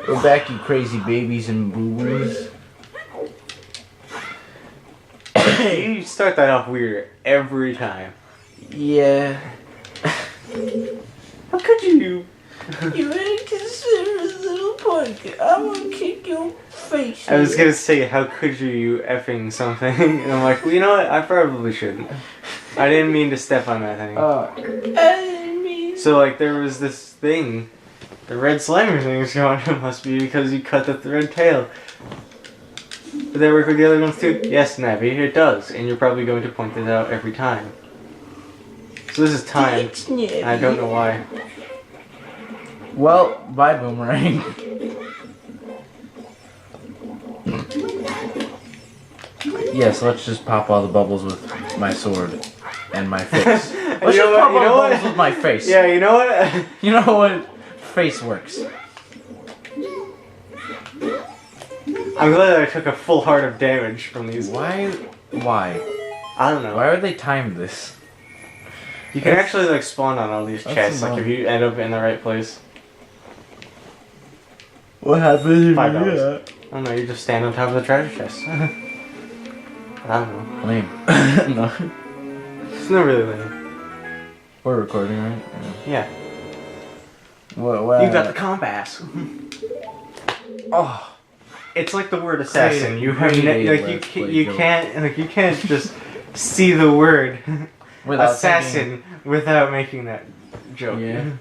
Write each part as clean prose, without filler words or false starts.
We're back, you crazy babies and boo-boos. You start that off weird every time. Yeah. How could you? You really consider a little punk. I'm gonna kick your face. I was gonna say, how could you effing something? And I'm like, well, you know what? I probably shouldn't. I didn't mean to step on that thing. I didn't mean. So, like, there was this thing. The red slimer thing is going. It must be because you cut the red tail. Does that work with the other ones too? Yes, Navi, it does. And you're probably going to point this out every time. So this is timed. I don't know why. Well, bye, Boomerang. Yes, let's just pop all the bubbles with my sword and my face. Let's just pop all the bubbles with my face. Yeah, you know what? You know what? Face works. I'm glad I took a full heart of damage from these. Why? I don't know. Why would they time this? You can actually like spawn on all these chests, like if annoying. you end up in the right place. What happened? $5. I don't know, you just stand on top of the treasure chest. I don't know. Lame. No. It's not really lame. We're recording, right? Yeah. What? You got the compass. Oh. It's like the word assassin. You have you can't just see the word Without assassin without making that joke. Yeah.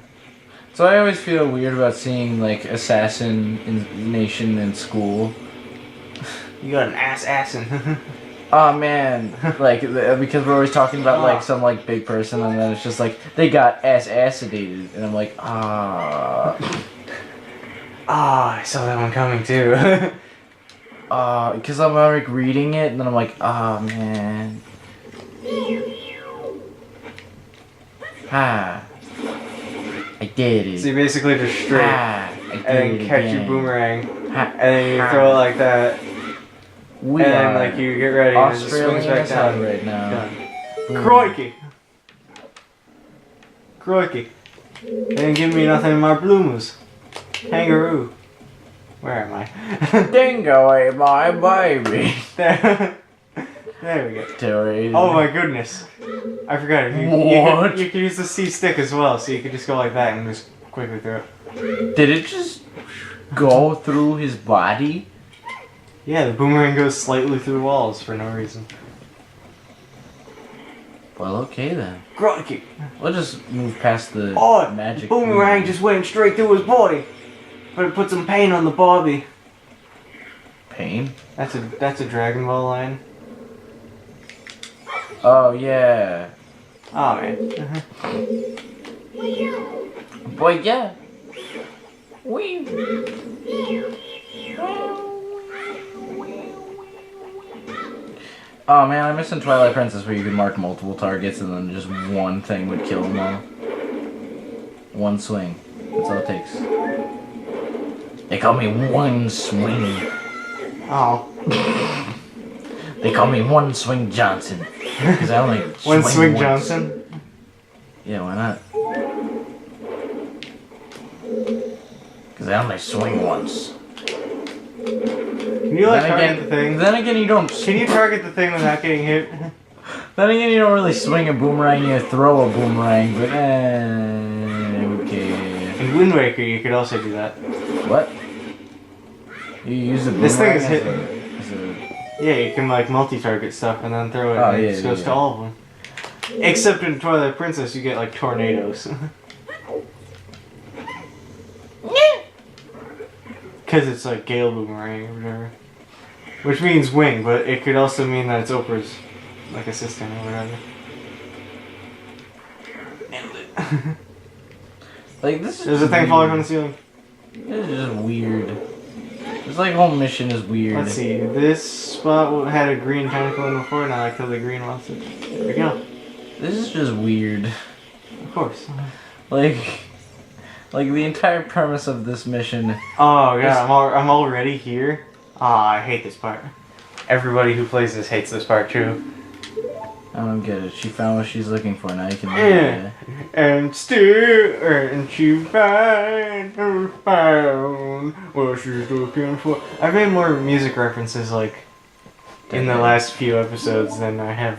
So I always feel weird about seeing like assassination in school. You got an assassin. Oh man, like because we're always talking about like some like big person, and then it's just like they got assassinated, and I'm like, ah. I saw that one coming too. Because I'm like reading it, and then I'm like, oh man. I did it. So you basically just straight and then catch your boomerang, and then you throw it like that, We and are then like you get ready and it just swings Australian back as hell down. right now. Done. Crikey! Crikey! They didn't give me nothing in my bloomers. Kangaroo. Where am I? Dingo ate my baby. There we go. Terry. Oh my goodness. I forgot it. You can use the C stick as well, so you can just go like that and just quickly throw it. Did it just go through his body? Yeah, the boomerang goes slightly through the walls for no reason. Well, okay then. Crikey! We'll just move past the magic. Boomerang just went straight through his body. But it put some pain on the Bobby. Pain? That's a Dragon Ball line. Oh yeah. Oh man. Boy, yeah. We. Oh man, I miss in Twilight Princess where you could mark multiple targets and then just one thing would kill them all. One swing. That's all it takes. They call me One Swing. Oh. They call me One Swing Johnson. Because I only One swing once. Johnson? Yeah, why not? Because I only swing once. Can you like target the thing? Then again, you don't. Can you target the thing without getting hit? Then again, you don't really swing a boomerang. You throw a boomerang, but okay. In Wind Waker, you could also do that. What? You use a boomerang. This thing is as hitting. Yeah, you can like multi-target stuff and then throw it. Oh, and yeah, it just goes yeah. to all of them. Except in Twilight Princess, you get like tornadoes. Because it's like Gale Boomerang or whatever. Which means wing, but it could also mean that it's Oprah's like assistant or whatever. Nailed it. Like this is. There's a thing falling from the ceiling. This is just weird. This like whole mission is weird. Let's see. This spot had a green tentacle in before, and I like how the green wants it. There we go. This is just weird. Of course. Like the entire premise of this mission. Oh god, I'm already here. Ah, I hate this part. Everybody who plays this hates this part too. I don't get it. She found what she's looking for. Now you can. Yeah. And she found what she's looking for. I've made more music references like in the last few episodes than I have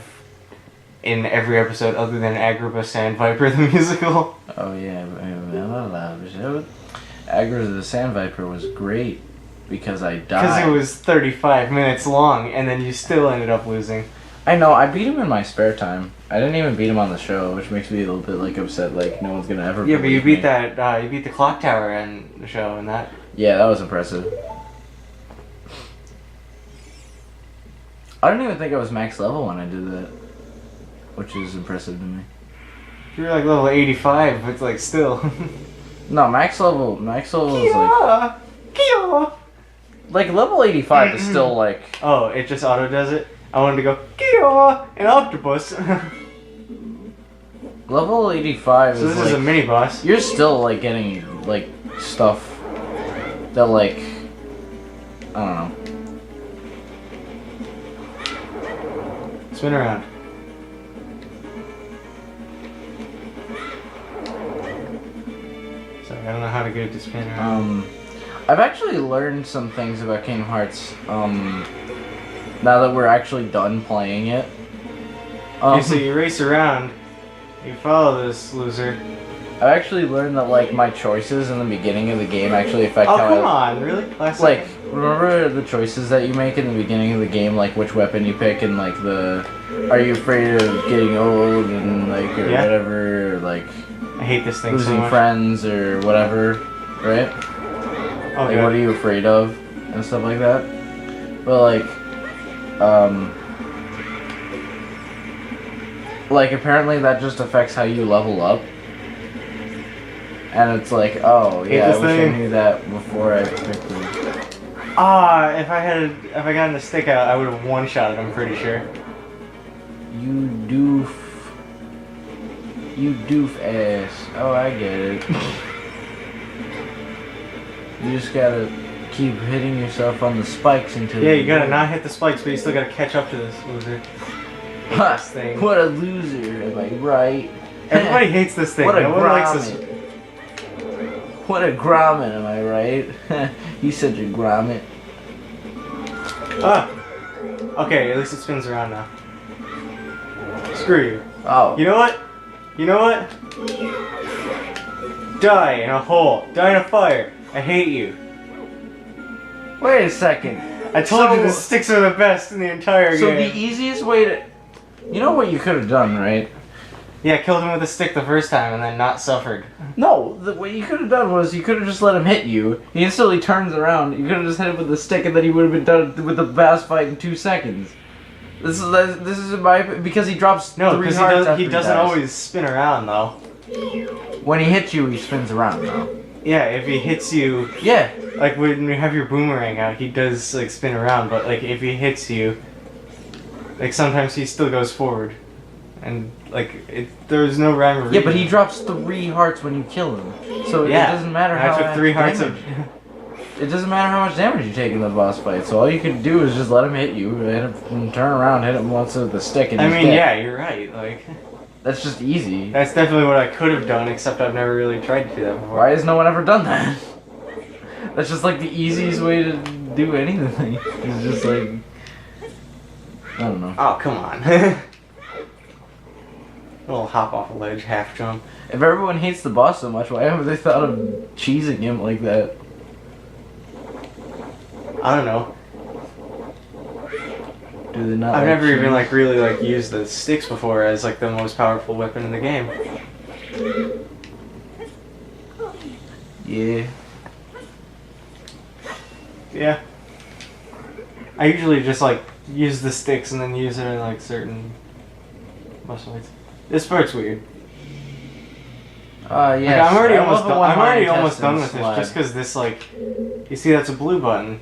in every episode other than Agrabah Sand Viper the musical. Oh yeah, Agrabah the Sand Viper was great because I died. Because it was 35 minutes long, and then you still ended up losing. I know. I beat him in my spare time. I didn't even beat him on the show, which makes me a little bit like upset. Like no one's gonna ever. Yeah, but you believe beat me. that. You beat the clock tower in the show, and that. Yeah, that was impressive. I don't even think I was max level when I did that, which is impressive to me. You're like level 85, but it's like still. No, max level is KIYAAH! KIYAAH! like level 85 is still like. Oh, it just auto does it? I wanted to go KIYAAH! An Octopus! Level 85 So is this is a mini boss. You're still like getting like stuff that like I don't know. Spin around. Sorry, I don't know how to get it to spin around. I've actually learned some things about Kingdom Hearts. Now that we're actually done playing it. Okay, so you race around, you follow this loser. I've actually learned that like my choices in the beginning of the game actually affect Oh, how come on, really? Last like second? remember the choices that you make in the beginning of the game, like which weapon you pick and like the are you afraid of getting old and like or Yeah. whatever or like I hate this thing so losing much. friends or whatever, right? Oh, Like God. what are you afraid of and stuff like that. But like apparently that just affects how you level up. And it's like, oh Hate yeah, I this wish I thing. knew that before I picked it. Ah, if I gotten the stick out, I would have one-shotted him, pretty sure. You doof. You doof ass. Oh, I get it. You just gotta keep hitting yourself on the spikes until Yeah, you gotta not hit the spikes, but you still gotta catch up to this loser. Ha! This thing. What a loser, am I right? Everybody hates this thing. What a No one likes this. grommet. What a grommet, am I right? He's such a grommet. Ah! Okay, at least it spins around now. Screw you. Oh. You know what? You know what? Die in a hole. Die in a fire. I hate you. Wait a second. I told you the sticks are the best in the entire So game. the easiest way to... You know what you could have done, right? Yeah, killed him with a stick the first time and then not suffered. No, what you could have done was you could have just let him hit you. He instantly turns around. You could have just hit him with the stick, and then he would have been done with the boss fight in 2 seconds. This is my because he drops No, 3 because hearts after he doesn't dies. always spin around though. When he hits you, he spins around though. Yeah, if he hits you, Yeah. like when you have your boomerang out, he does like spin around. But like if he hits you, like sometimes he still goes forward, and like there's no rhyme or reason. Yeah, but he drops 3 hearts when you kill him. So Yeah, it doesn't matter I how took 3 hearts of. It doesn't matter how much damage you take in the boss fight. So all you can do is just let him hit you, hit him, turn around, hit him once with the stick, and I he's mean, dead. yeah, you're right. Like That's just easy. that's definitely what I could have done, except I've never really tried to do that before. Why has no one ever done that? That's just like the easiest way to do anything. It's just like I don't know. Oh come on. A little hop off a ledge, half jump. If everyone hates the boss so much, why haven't they thought of cheesing him like that? I don't know. Do they not? I've like never even cheese? like really like used the sticks before as like the most powerful weapon in the game. Yeah. Yeah. I usually just like use the sticks and then use it in like certain boss fights. This part's weird. Yeah. Like, I'm already I almost love it done. when I'm already Mario almost done with tests this, slide. just because this like, you see that's a blue button.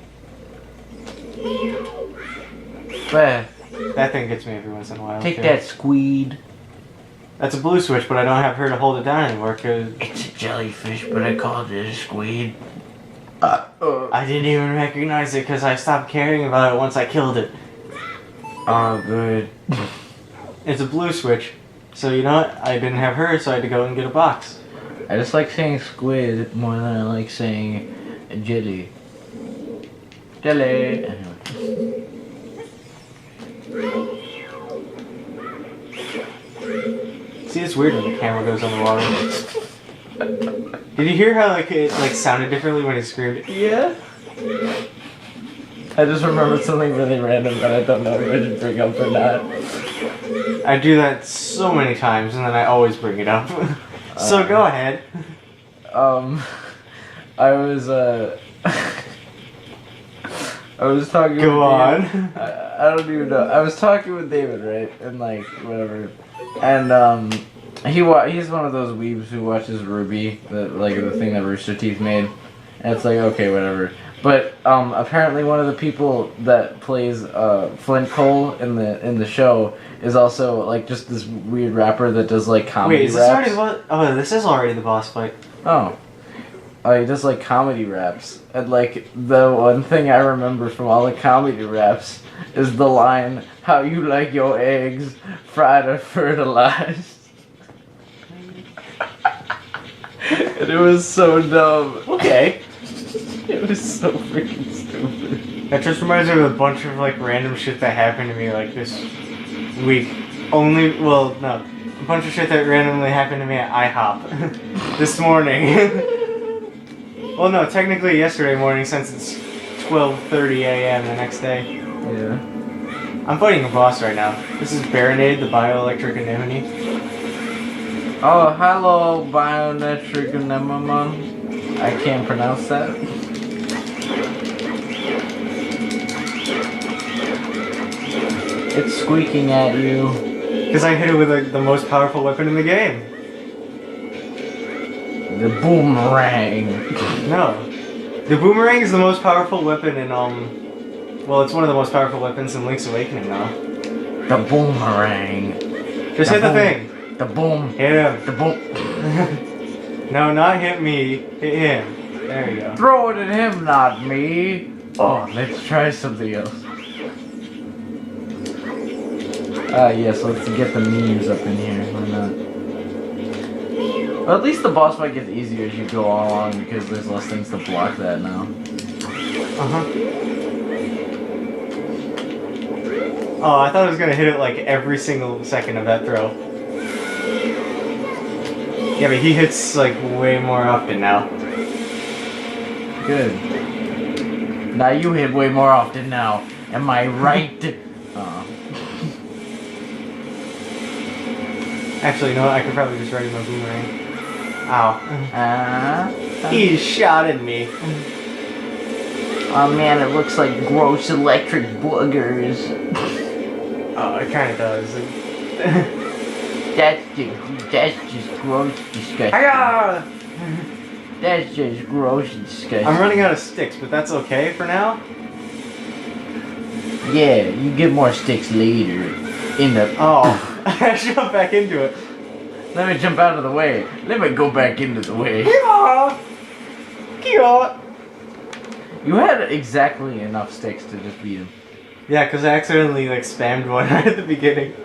Bah, That thing gets me every once in a while. take too. that, squeed. That's a blue switch, but I don't have her to hold it down anymore because It's a jellyfish, but I called it a squid. I didn't even recognize it because I stopped caring about it once I killed it. Oh, good. It's a blue switch. So you know what? I didn't have her, so I had to go and get a box. I just like saying squid more than I like saying jelly. Jelly. Anyway. See, it's weird when the camera goes underwater. Did you hear how like it like sounded differently when it screamed? Yeah. I just remembered something really random that I don't know if I should bring up or not. I do that so many times, and then I always bring it up. So go ahead. I was I was talking. Go on. I don't even know. I was talking with David, right, and like whatever, and he's one of those weebs who watches Ruby, the thing that Rooster Teeth made, and it's like okay, whatever. But apparently one of the people that plays Flint Cole in the show is also like just this weird rapper that does like comedy. Wait, is this already what? Oh, this is already the boss fight. Oh. He does like comedy raps, and like the one thing I remember from all the comedy raps is the line, "How you like your eggs, fried or fertilized?" And it was so dumb. Okay. It was so freaking stupid. That just reminds me of a bunch of like random shit that happened to me like this week. A bunch of shit that randomly happened to me at IHOP this morning. Well, no, technically yesterday morning since it's 12:30 a.m. the next day. Yeah. I'm fighting a boss right now. This is Baronade, the bioelectric anemone. Oh, hello, bioelectric anemone. I can't pronounce that. It's squeaking at you. Because I hit it with the most powerful weapon in the game. The boomerang. No. The boomerang is the most powerful weapon in, well, it's one of the most powerful weapons in Link's Awakening now. The boomerang. Just hit the thing. The boom. Hit him. The boom. No, not hit me. Hit him. There you go. Throw it at him, not me. Oh, let's try something else. Yes, let's get the memes up in here. Why not? Well, at least the boss fight gets easier as you go along because there's less things to block that now. Uh-huh. Oh, I thought I was gonna hit it like every single second of that throw. Yeah, but he hits like way more often now. Good. Now you hit way more often now. Am I right? Actually, you know what? I could probably just ready my boomerang. Ow. He shot at me. Oh man, it looks like gross electric boogers. Oh, it kind of does. That's just gross disgusting. Hi-ya! That's just gross and disgusting. I'm running out of sticks, but that's okay for now. Yeah, you get more sticks later. In the... Oh, I jumped back into it. Let me jump out of the way. Let me go back into the way. KIYAAH! KIYAAH! You had exactly enough sticks to just beat him. Yeah, because I accidentally like spammed one right at the beginning.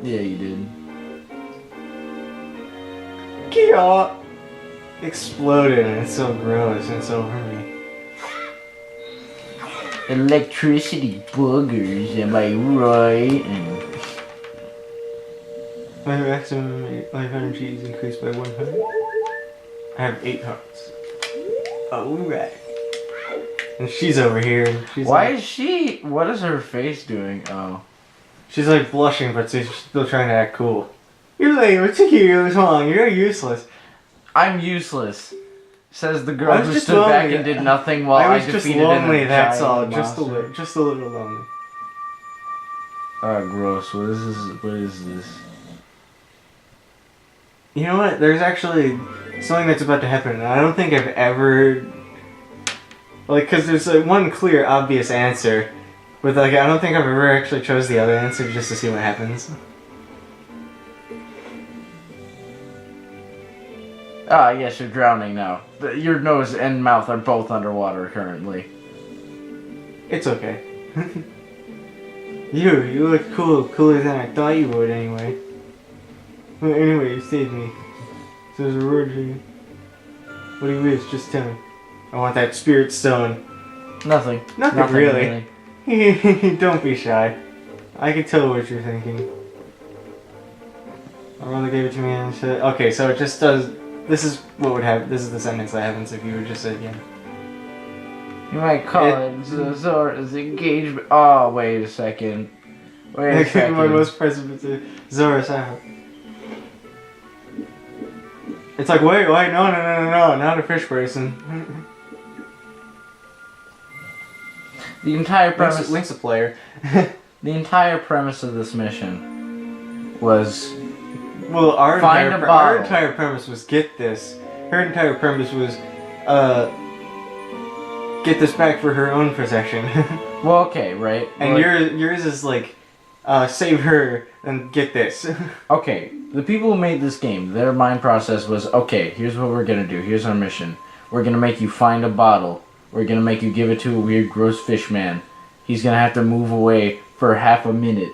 Yeah, you did. KIYAAH! Exploded and it's so gross and it's over me. Electricity boogers, am I right? My maximum life energy is increased by 100. I have 8 hearts. Alright. And she's over here. And she's Why like, is she... What is her face doing? Oh. she's like blushing, but she's still trying to act cool. You're like, what took you this long? You're useless. I'm useless. Says the girl I was who just stood back lonely. and did nothing while I I was just defeated lonely, an that's giant all. monster. Just a little lonely. Oh, gross. What is this? What is this? You know what? There's actually something that's about to happen, and I don't think I've ever... Like, because there's like one clear, obvious answer, but like, I don't think I've ever actually chose the other answer just to see what happens. Ah, yes, you're drowning now. Your nose and mouth are both underwater currently. It's okay. You look cool, cooler than I thought you would anyway. Well, anyway, you saved me. So there's a reward for you. What do you wish? Just tell me. I want that spirit stone. Nothing. Nothing really. Don't be shy. I can tell what you're thinking. My brother gave it to me and said, okay, so it just does, this is what would happen, this is the sentence that happens if you would just say again. You might call it Zora's engagement. Oh, wait a second. Wait a second. My most precipitate Zora's ever. It's like, wait, no, not a fish person. The entire premise. Link's a player. The entire premise of this mission was. Well, our our entire premise was get this. Her entire premise was, get this back for her own possession. Well, okay, right. And yours is like, save her and get this. Okay, the people who made this game, their mind process was, okay, here's what we're gonna do. Here's our mission. We're gonna make you find a bottle. We're gonna make you give it to a weird, gross fish man. He's gonna have to move away for half a minute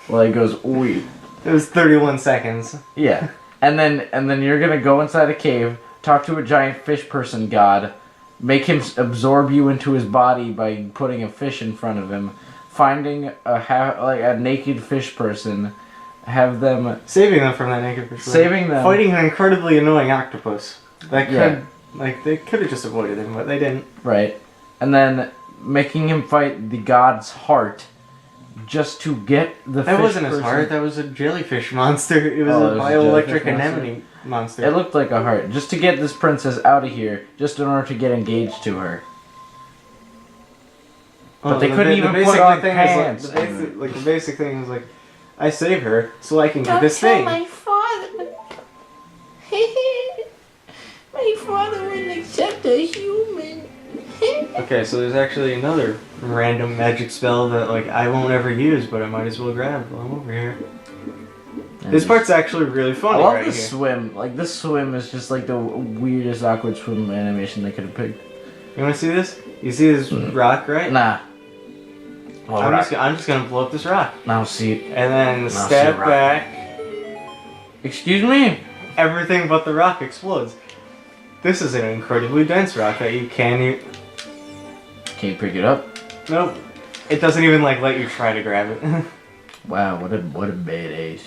while he goes, oi. It was 31 seconds. Yeah. And then you're gonna go inside a cave, talk to a giant fish person god, make him absorb you into his body by putting a fish in front of him, finding a naked fish person, have them saving them from that naked fish. Saving them. Fighting an incredibly annoying octopus. That could they could have just avoided him, but they didn't. Right. And then making him fight the god's heart just to get the fish That wasn't his person. heart, that was a jellyfish monster. It was a bioelectric anemone monster. It looked like a heart. Just to get this princess out of here, just in order to get engaged to her. But they couldn't even put on pants. The basic thing is like, I save her so I can get this thing. Don't tell my father. My father wouldn't accept a human. Okay, so there's actually another random magic spell that like I won't ever use, but I might as well grab while I'm over here. This part's actually really funny. I love right the here. swim. Like this swim is just like the weirdest awkward swim animation they could have picked. You want to see this? You see this rock, right? Nah. I'm just gonna blow up this rock. Now see it. And then Now step see rock. back. Excuse me? Everything but the rock explodes. This is an incredibly dense rock that you can't. Can't pick it up. Nope. It doesn't even like let you try to grab it. Wow, what a badass.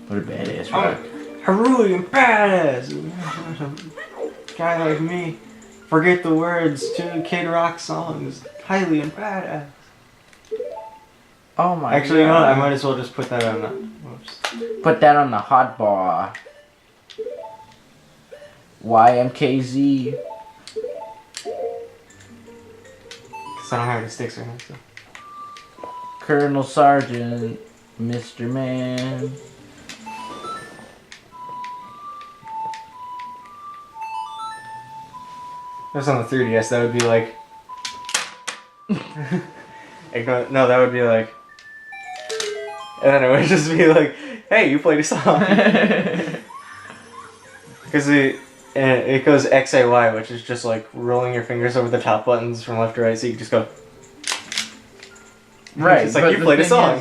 What a badass rock. Heroic and badass. Guy like me, forget the words to Kid Rock songs. Highly and badass. Oh my god. Actually, you know what? I might as well just put that on the. Whoops. Put that on the hot bar. YMKZ. Cause I don't have any sticks right now. So. Colonel Sergeant. Mr. Man. That's on the 3DS. That would be like. No, that would be like. And then it would just be like, "Hey, you played a song." Because it goes XAY, which is just like rolling your fingers over the top buttons from left to right, so you can just go. Right. It's like you played a song.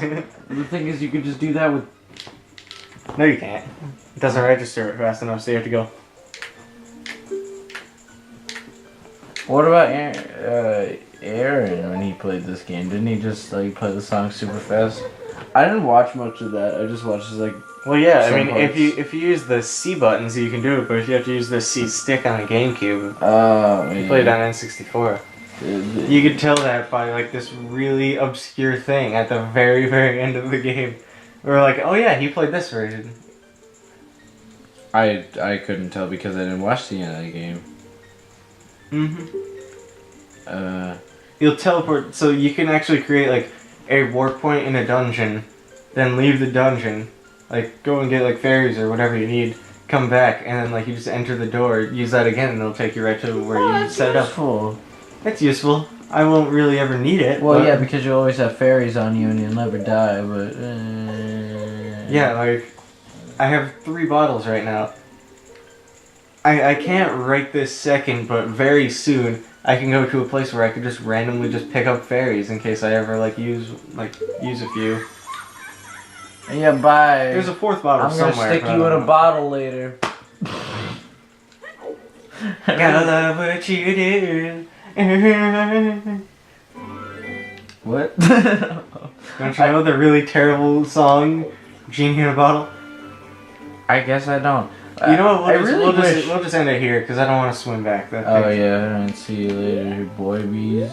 The thing is, you could just do that with. No, you can't. It doesn't register it fast enough, so you have to go. What about Aaron when he played this game? Didn't he just like play the song super fast? I didn't watch much of that. I just watched his like. Well, yeah. I some mean, parts. if you use the C buttons, you can do it. But if you have to use the C stick on a GameCube, You played on N64. You could tell that by like this really obscure thing at the very, very end of the game. We're like, oh yeah, he played this version. I couldn't tell because I didn't watch the end of the game. You'll teleport, so you can actually create like a warp point in a dungeon, then leave the dungeon, like go and get like fairies or whatever you need, come back, and then like you just enter the door, use that again, and it'll take you right to where you set it up. Useful. That's useful. I won't really ever need it. Well, but yeah, because you always have fairies on you and you'll never die. But yeah, like I have 3 bottles right now. I can't right this second, but very soon I can go to a place where I could just randomly just pick up fairies in case I ever use a few. Yeah, bye. There's a fourth bottle I'm gonna somewhere. stick you in a bottle later. Gotta love what you do. What? Don't you know the really terrible song, Genie in a Bottle? I guess I don't. You know what? I really wish. We'll just end it here because I don't want to swim back. Oh yeah, and see you later, boy bees.